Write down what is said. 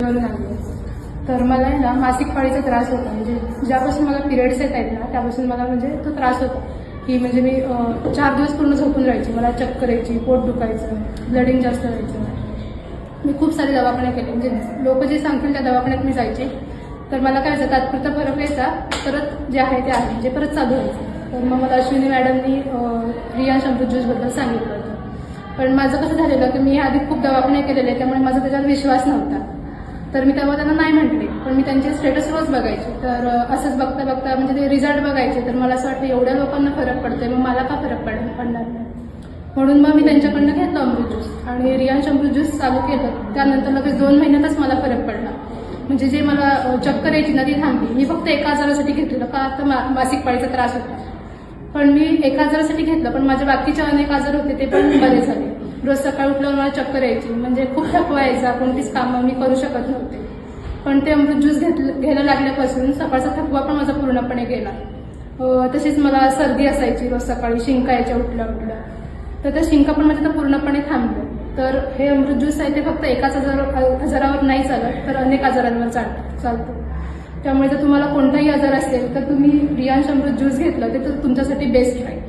तर मला आहे ना मासिक पाळीचा त्रास होता. म्हणजे ज्यापासून मला पिरियड्स येत आहेत ना त्यापासून मला म्हणजे तो त्रास होता की म्हणजे मी 4 दिवस पूर्ण झोपून राहायची. मला चक्कर यायची, पोट दुखायचं, ब्लडिंग जास्त व्हायचं. मी खूप सारे दवाखाने केले. म्हणजे लोक जे सांगतील त्या दवाखान्यात मी जायचे. तर मला काय व्हायचं, तात्पुरता फरक व्हायचा, परत जे आहे ते आहे म्हणजे परत चालू व्हायचं. तर मग मला अश्विनी मॅडमनी रियांश अमृत ज्यूसबद्दल सांगितलं होतं. पण माझं कसं झालेलं की मी आधी खूप दवाखाने केलेले, त्यामुळे माझा त्याच्यावर विश्वास नव्हता. तर मी तेव्हा त्यांना नाही म्हटले, पण मी त्यांचे स्टेटस रोज बघायचे. तर असंच बघता बघता म्हणजे ते रिझल्ट बघायचे. तर मला असं वाटतं एवढ्या लोकांना फरक पडतोय, मग मला का फरक पडणार नाही. म्हणून मग मी त्यांच्याकडनं घेतलं अमृत ज्यूस आणि रियांश अमृत ज्यूस चालू केलं. त्यानंतर लगेच 2 महिन्यातच मला फरक पडला. म्हणजे जे मला चक्कर यायची ना ती थांबली. मी फक्त एका आजारासाठी घेतलेलं का आता मासिक पाळीचा त्रास होता, पण मी एका आजारासाठी घेतलं. पण माझे बाकीचे अनेक आजार होते ते पण बरे झाले. रोज सकाळी उठल्यावर मला चक्कर यायची, म्हणजे खूप थकवा यायचा, कोणतीच कामं मी करू शकत नव्हते. पण ते अमृत ज्यूस घ्यायला लागल्यापासून सकाळचा थकवा पण माझा पूर्णपणे गेला. तशीच मला सर्दी असायची रोज सकाळी, शिंका यायच्या उठल्या उठल्या. तर त्या शिंका पण माझ्या पूर्णपणे थांबल्या. तर हे अमृत ज्यूस आहे ते फक्त एकाच आजारावर नाही चालत, तर अनेक आजारांवर चालतो. त्यामुळे जर तुम्हाला कोणताही आजार असेल तर तुम्ही रियांश अमृत ज्यूस घेतलं ते तर तुमच्यासाठी बेस्ट राहील.